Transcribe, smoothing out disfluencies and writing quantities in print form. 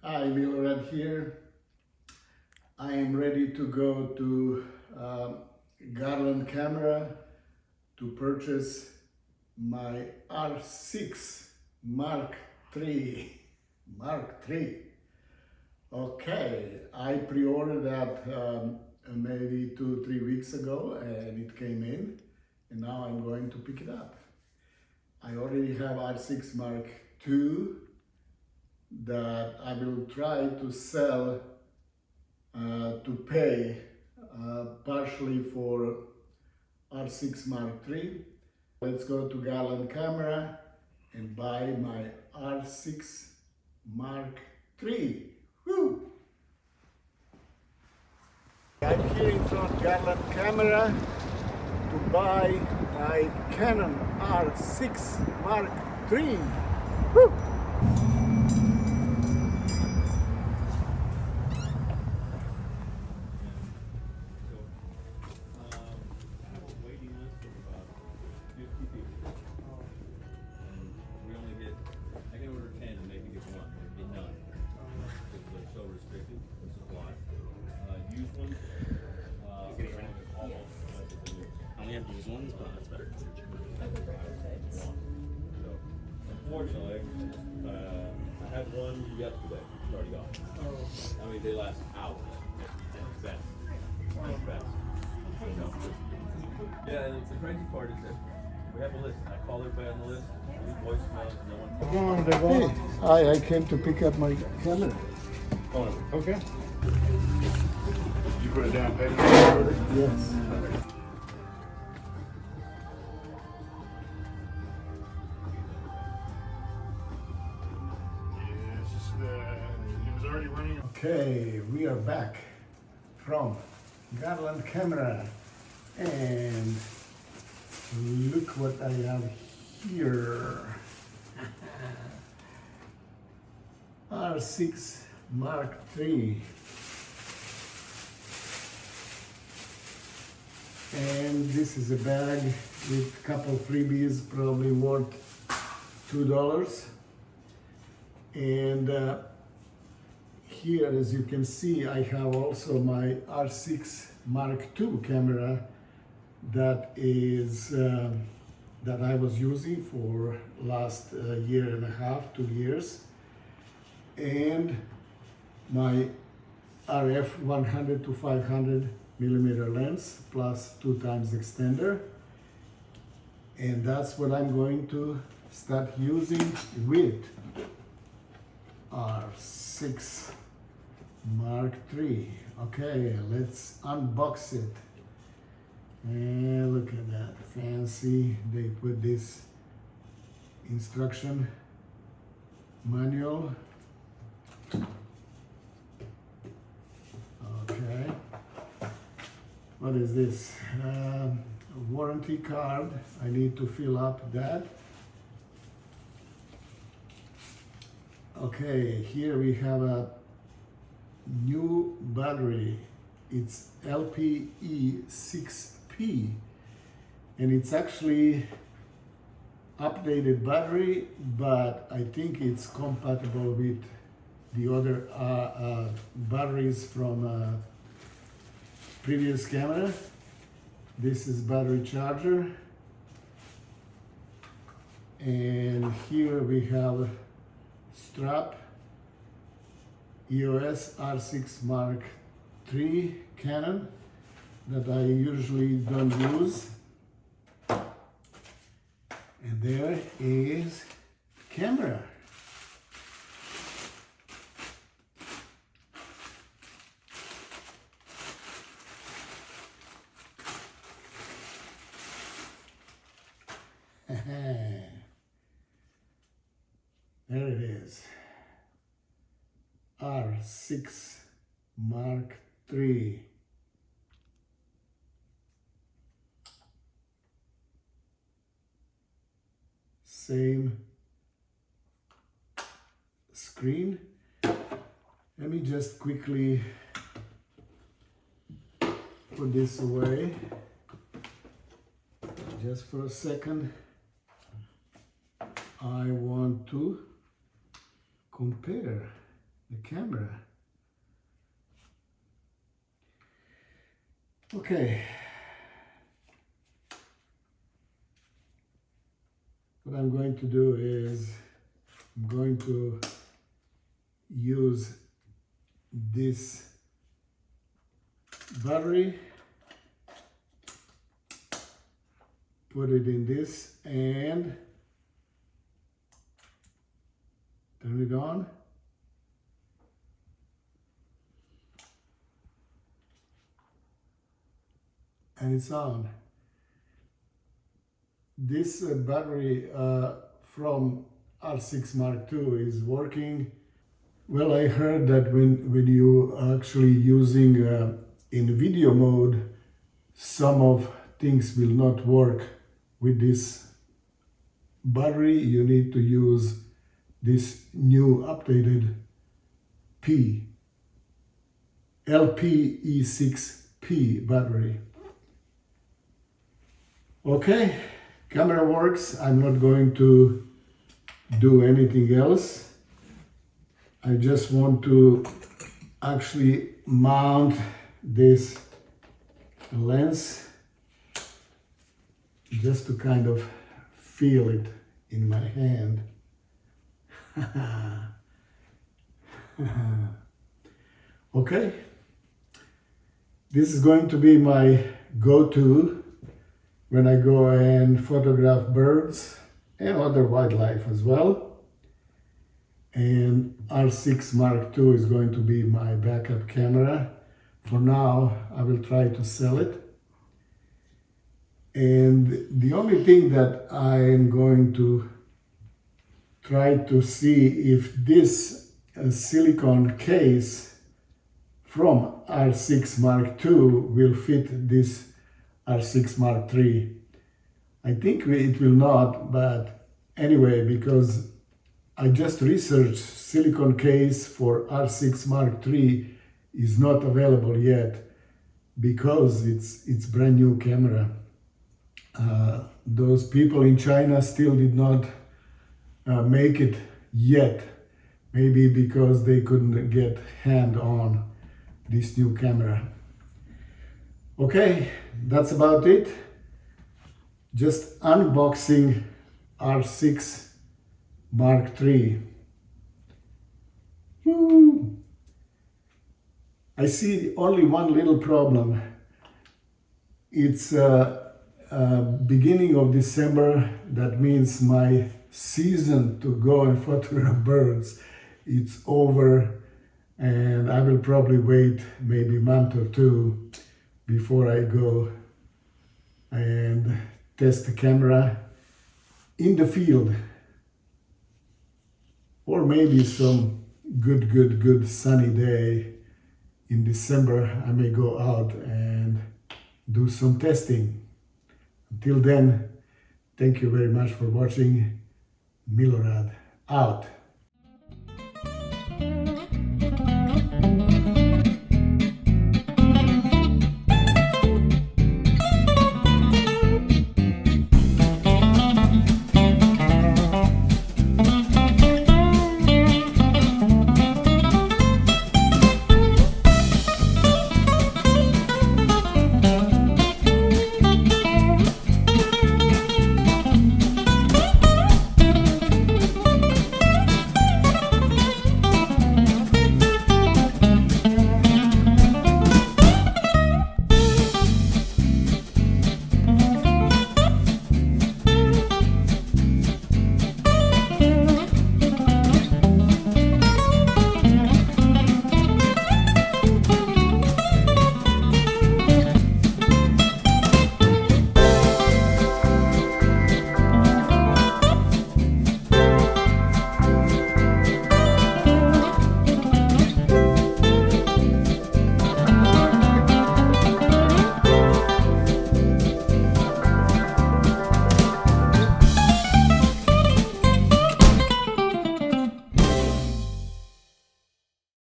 Hi, Milorad here. I am ready to go to Garland camera to purchase my R6 Mark III. Mark III. Okay, I pre-ordered that maybe 2-3 weeks ago and it came in and now I'm going to pick it up. I already have R6 Mark II that I will try to sell to pay partially for R6 Mark III. Let's go to Garland camera and buy my R6 Mark III. Woo! I'm here in front of Garland camera to buy my Canon R6 Mark III. Woo! Ones, but that's better. Unfortunately, I had one yesterday. It's already gone. I mean, they last hours. At best. At best. Yeah, and the crazy part is that we have a list. I call everybody on the list. We voicemails. No one. Hey, hi, I came to pick up my camera. Oh, okay. You put it down payment? Yes. It was already running. Okay, we are back from Garland camera and look what I have here. R6 Mark III. And this is a bag with a couple freebies, probably worth $2. And here, as you can see, I have also my R6 Mark II camera that is that I was using for last year and a half, 2 years, and my RF 100 to 500 millimeter lens plus 2x extender, and that's what I'm going to start using with R6 Mark III. Okay, let's unbox it. And look at that, fancy. They put this instruction manual. Okay, what is this? Warranty card. I need to fill up that. Okay, here we have a new battery. It's LPE6P, and it's actually updated battery, but I think it's compatible with the other batteries from previous camera. This is battery charger, and here we have strap, EOS R6 Mark III Canon that I usually don't use. And there is camera. There it is. R6 Mark III. Same screen. Let me just quickly put this away just for a second. I want to compare the camera. Okay. What I'm going to do is I'm going to use this battery, put it in this and turn it on. And it's on. This battery from R6 Mark II is working. Well, I heard that when you actually using in video mode, some of things will not work with this battery. You need to use this new updated LPE6P battery. Okay, camera works. I'm not going to do anything else. I just want to actually mount this lens just to kind of feel it in my hand. Okay, this is going to be my go-to when I go and photograph birds and other wildlife as well. And R6 Mark II is going to be my backup camera. For now, I will try to sell it. And the only thing that I am going to try to see if this silicone case from R6 Mark II will fit this R6 Mark III. I think it will not, but anyway, because I just researched silicone case for R6 Mark III is not available yet because it's brand new camera. Those people in China still did not make it yet, maybe because they couldn't get hand on this new camera. Okay, that's about it. Just unboxing R6 Mark III. Woo. I see only one little problem. It's beginning of December. That means my season to go and photograph birds, it's over, and I will probably wait maybe a month or two before I go and test the camera in the field, or maybe some good sunny day in December I may go out and do some testing. Until then, thank you very much for watching. Milorad out.